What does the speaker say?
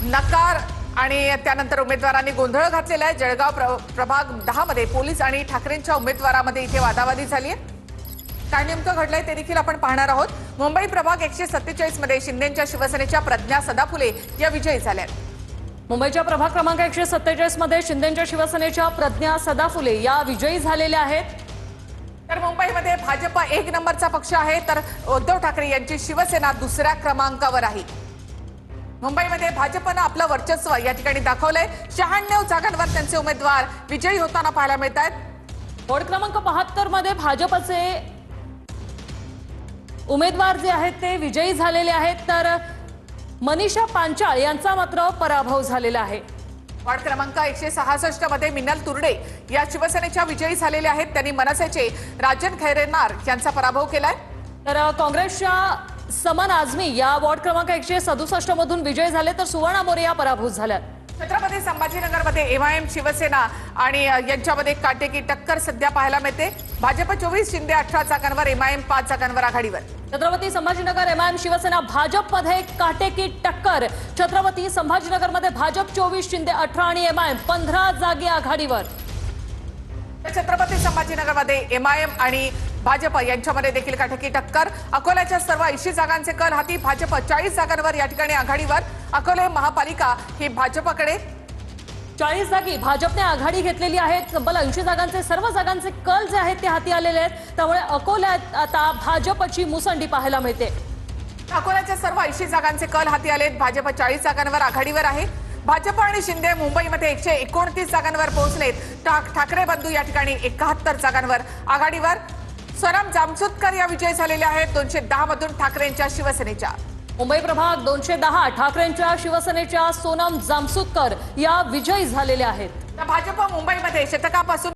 नकार आणि त्यानंतर उमेदवारांनी गोंधळ घातलेला आहे। जळगाव प्रभाग 10 मध्ये पोलीस आणि ठाकरेंच्या उमेदवारांमध्ये इथे वादावादी झाली आहे। काय नेमकं घडलंय ते देखील आपण पाहणार आहोत। मुंबई प्रभाग 147 मध्ये शिंदेच्या शिवसेनेच्या प्रज्ञा सदाफुले या विजयी झाल्या। मुंबईच्या प्रभाग क्रमांक 147 मध्ये शिंदेच्या शिवसेनेच्या प्रज्ञा सदाफुले या विजयी झालेल्या आहेत। तर मुंबईमध्ये भाजप 1 नंबरचा पक्ष आहे, तर उद्धव ठाकरे यांची शिवसेना दुसऱ्या क्रमांकावर आहे। मुंबईमध्ये भाजपनं आपलं वर्चस्व या ठिकाणी दाखवलंय। 96 जागांवर त्यांचे उमेदवार विजयी होताना पाहायला मिळत आहेत। वॉर्ड क्रमांक 72 मध्ये भाजपचे उमेदवार जे आहेत ते विजयी झालेले आहेत, तर मनीषा पांचाळ यांचा मात्र पराभव झालेला आहे। वार्ड क्रमांक 166 मध्ये मिनल तुर्डे या शिवसेनेच्या विजयी झालेल्या आहेत। त्यांनी मनसेचे राजन खैरेनार यांचा पराभव केलाय। तर काँग्रेसच्या समन आझमी या वॉर्ड क्रमांक 167 मधून विजय झाले, तर सुवर्णा मोरे या पराभूत झाल्या। छत्रपती संभाजीनगरमध्ये एमआयएम शिवसेना आणि यांच्यामध्ये काटेकी टक्कर सध्या पाहायला मिळते। भाजप 24, शिंदे 18 जागांवर, एमआयएम 5 जागांवर आघाडीवर। छत्रपती संभाजीनगर एमआयएम शिवसेना भाजपमध्ये काटेकी टक्कर। छत्रपती संभाजीनगरमध्ये भाजप 24, शिंदे 18 आणि एमआयएम 15 जागी आघाडीवर। छत्रपती संभाजीनगरमध्ये एमआयएम आणि भाजप यांच्यामध्ये देखील काटेकी टक्कर। अकोल्याच्या सर्व 80 जागांचे कल हाती। भाजप 40 जागांवर या ठिकाणी आघाडीवर। अकोले महापालिका ही भाजपकडे। 40 जागी भाजपने आघाडी घेतलेली आहे। तब्बल 80 जागांचे सर्व जागांचे कल जे आहेत ते हाती आलेले आहेत, त्यामुळे अकोल्यात आता भाजपची मुसंडी पाहायला मिळते। अकोल्याच्या सर्व 80 जागांचे कल हाती आलेत। भाजप 40 जागांवर आघाडीवर आहे। भाजप आणि शिंदे मुंबईमध्ये 129 जागांवर पोहोचलेत। ठाकरे बंधू या ठिकाणी 71 जागांवर आघाडीवर। सोनम जामसुदकर या विजयी झालेल्या आहेत 210 मधून ठाकरेंच्या शिवसेनेच्या। मुंबई प्रभाग 210 ठाकरेंच्या शिवसेनेच्या सोनम जामसुदकर या विजयी झालेल्या आहेत। भाजप मुंबईमध्ये शतकापासून